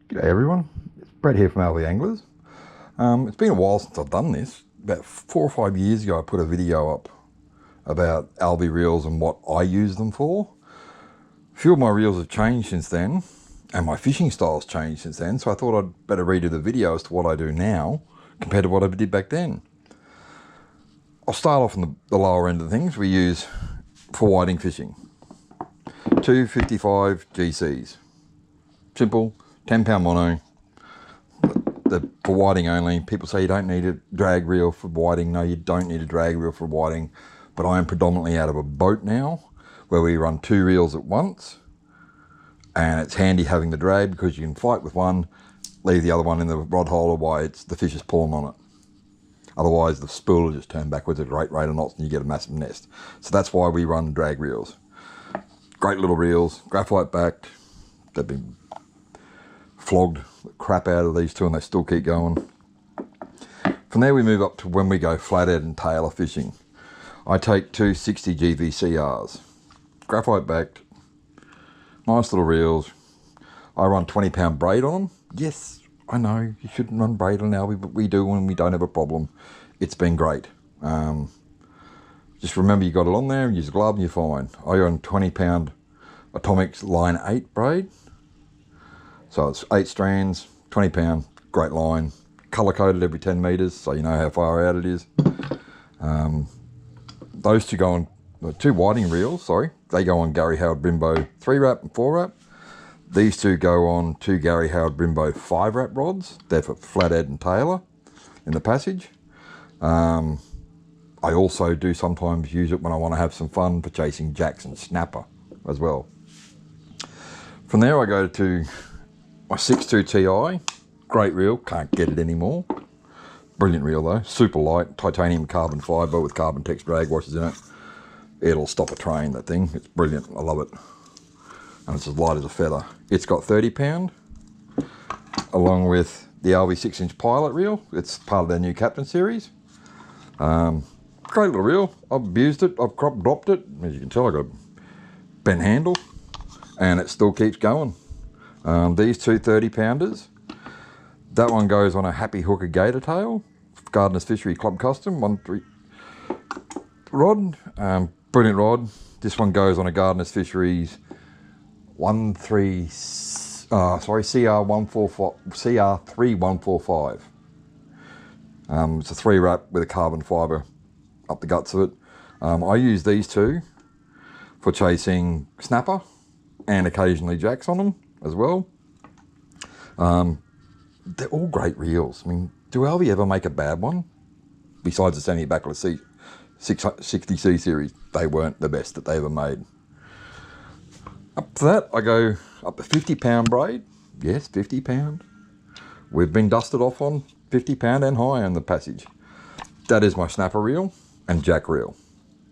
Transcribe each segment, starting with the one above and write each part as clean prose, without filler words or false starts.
G'day everyone, it's Brett here from Alvey Anglers. It's been a while since I've done this. About 4 or 5 years ago I put a video up about Alvey reels and what I use them for. A few of my reels have changed since then and my fishing style's changed since then, so I thought I'd better redo the video as to what I do now compared to what I did back then. I'll start off on the lower end of things we use for whiting fishing. 255 GCs. Simple. 10 pound mono, for whiting only. People say you don't need a drag reel for whiting. No, you don't need a drag reel for whiting, but I am predominantly out of a boat now where we run 2 reels at once, and it's handy having the drag because you can fight with one, leave the other one in the rod holder while the fish is pulling on it. Otherwise the spool will just turn backwards at a great rate of knots and you get a massive nest. So that's why we run drag reels. Great little reels, graphite backed. They've been flogged the crap out of these two and they still keep going. From there we move up to when we go flathead and tailor fishing. I take 2 60 GVCRs, graphite backed, nice little reels. I run 20 pound braid on them. Yes, I know you shouldn't run braid on Alvey, but we do when we don't have a problem. It's been great. Just remember you got it on there and use a glove and you're fine. I run 20 pound Atomics line 8 braid. So it's 8 strands, 20 pound, great line, colour coded every 10 metres, so you know how far out it is. Those two go on, the 2 whiting reels, they go on Gary Howard Brembo 3 wrap and 4 wrap. These two go on 2 Gary Howard Brembo 5 wrap rods. They're for flathead and tailor in the passage. I also do sometimes use it when I want to have some fun for chasing jacks and snapper as well. From there I go to my 6.2 Ti, great reel, can't get it anymore. Brilliant reel though, super light, titanium carbon fibre with carbon tex drag washers in it. It'll stop a train, that thing. It's brilliant, I love it. And it's as light as a feather. It's got 30 pound, along with the Alvey 6-inch pilot reel. It's part of their new Captain series. Great little reel, I've abused it, I've dropped it. As you can tell, I got a bent handle and it still keeps going. These 2 30 pounders, that one goes on a Happy Hooker Gator Tail, Gardener's Fishery Club Custom 1.3 rod, brilliant rod. This one goes on a Gardener's Fisheries CR3145. It's a 3 wrap with a carbon fibre up the guts of it. I use these two for chasing snapper and occasionally jacks on them as well. They're all great reels. I mean, do Alvey ever make a bad one? Besides the Sandy Backler 60C series, they weren't the best that they ever made. Up to that, I go up to 50 pound braid. Yes, 50 pound. We've been dusted off on 50 pound and higher in the passage. That is my snapper reel and jack reel.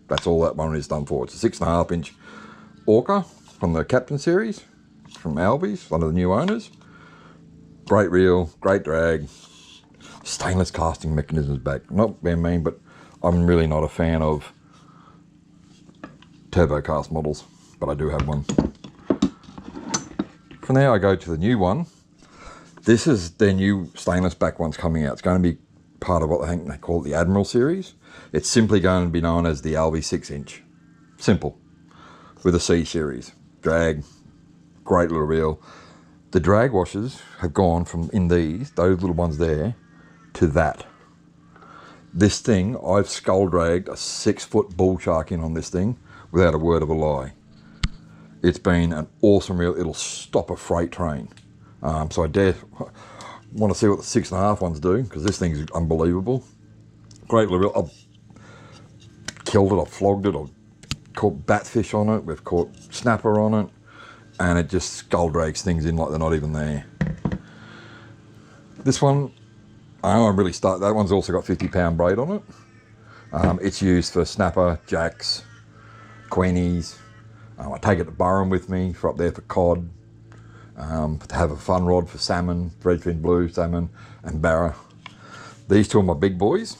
That's all that one is done for. It's a 6.5 inch Orca from the Captain series, from Alvey's, one of the new owners. Great reel, great drag, stainless casting mechanisms back. Not being mean, but I'm really not a fan of turbo cast models, but I do have one. From there I go to the new one. This is their new stainless back ones coming out. It's going to be part of what I think they call it the Admiral series. It's simply going to be known as the Alvey 6-inch. Simple. With a C series. Drag, great little reel. The drag washers have gone from those little ones there, to that. This thing, I've skull dragged a 6-foot bull shark in on this thing without a word of a lie. It's been an awesome reel. It'll stop a freight train. So I want to see what the 6.5 ones do, because this thing's unbelievable. Great little reel. I've killed it, I've flogged it, I've caught batfish on it, we've caught snapper on it, and it just skull drags things in like they're not even there. This one, that one's also got 50 pound braid on it. It's used for snapper, jacks, queenies. I take it to Burren with me for up there for cod, to have a fun rod for salmon, redfin blue salmon and barra. These two are my big boys.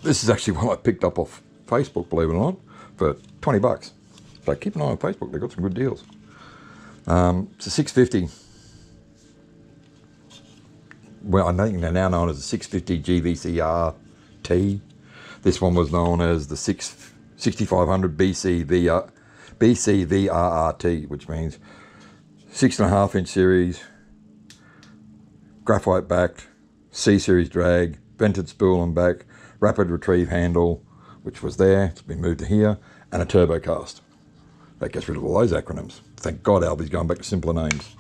This is actually one I picked up off Facebook, believe it or not, for 20 bucks. So keep an eye on Facebook, they've got some good deals. It's a 650 well, I think they're now known as the 650 GVCRT. This one was known as the 6500 BCVRRT, which means 6.5-inch series, graphite backed, C series drag, vented spool and back, rapid retrieve handle, which was there, it's been moved to here, and a turbo cast. That gets rid of all those acronyms. Thank God Alvey's going back to simpler names.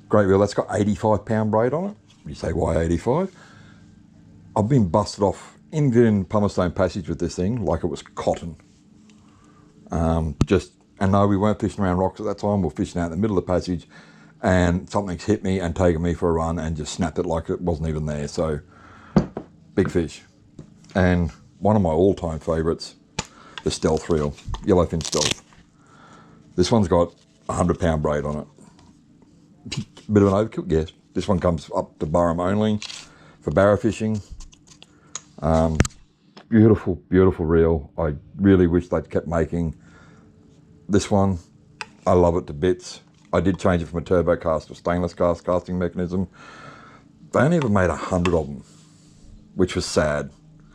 Great reel, that's got 85 pound braid on it. You say, why 85? I've been busted off in Pumice Passage with this thing like it was cotton. And no, we weren't fishing around rocks at that time, we were fishing out in the middle of the passage, and something's hit me and taken me for a run and just snapped it like it wasn't even there. So, big fish. And one of my all-time favourites, the Stealth reel, Yellowfin Stealth. This one's got 100 pound braid on it. Bit of an overkill, yes. This one comes up to Burrum only for barra fishing. Beautiful, beautiful reel. I really wish they'd kept making this one. I love it to bits. I did change it from a turbo cast to a stainless cast casting mechanism. They only ever made 100 of them, which was sad,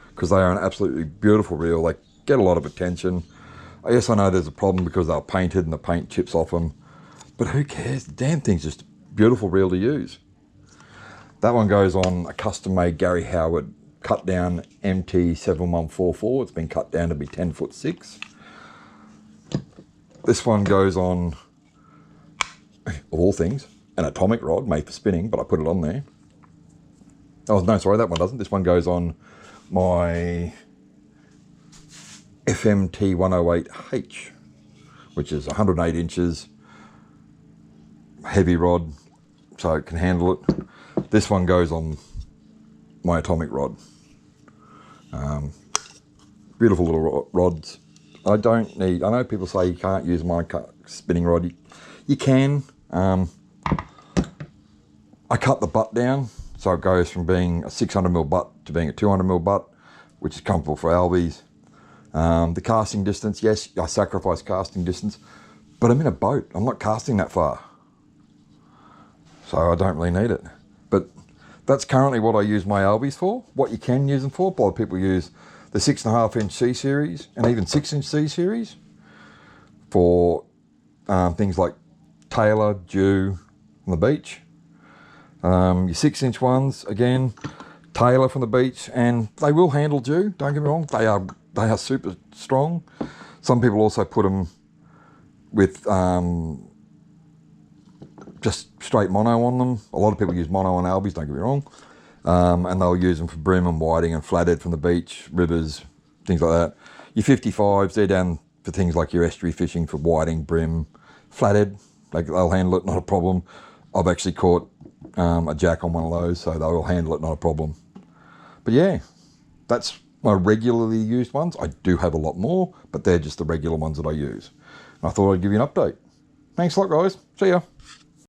because they are an absolutely beautiful reel. They get a lot of attention. I guess I know there's a problem because they're painted and the paint chips off them, but who cares? The damn thing's just a beautiful reel to use. That one goes on a custom-made Gary Howard cut-down MT7144. It's been cut down to be 10'6". This one goes on, of all things, an atomic rod made for spinning, but I put it on there. Oh, no, sorry, that one doesn't. This one goes on my FMT108H, which is 108 inches, heavy rod, so it can handle it. This one goes on my atomic rod. Beautiful little rods. I know people say you can't use my spinning rod. You can. I cut the butt down, so it goes from being a 600mm butt to being a 200mm butt, which is comfortable for Alveys. The casting distance, yes, I sacrifice casting distance, but I'm in a boat. I'm not casting that far, so I don't really need it. But that's currently what I use my Alveys for. What you can use them for, a lot of people use the 6.5-inch C series and even 6-inch C series for things like Taylor, Dew on the beach. Your 6-inch ones, again, Taylor from the beach, and they will handle Dew, don't get me wrong. They are super strong. Some people also put them with just straight mono on them. A lot of people use mono on Alveys, don't get me wrong. And they'll use them for brim and whiting and flathead from the beach, rivers, things like that. Your 55s, they're down for things like your estuary fishing for whiting, brim, flathead. They'll handle it, not a problem. I've actually caught a jack on one of those, so they will handle it, not a problem. But yeah, that's my regularly used ones. I do have a lot more, but they're just the regular ones that I use. And I thought I'd give you an update. Thanks a lot, guys. See ya.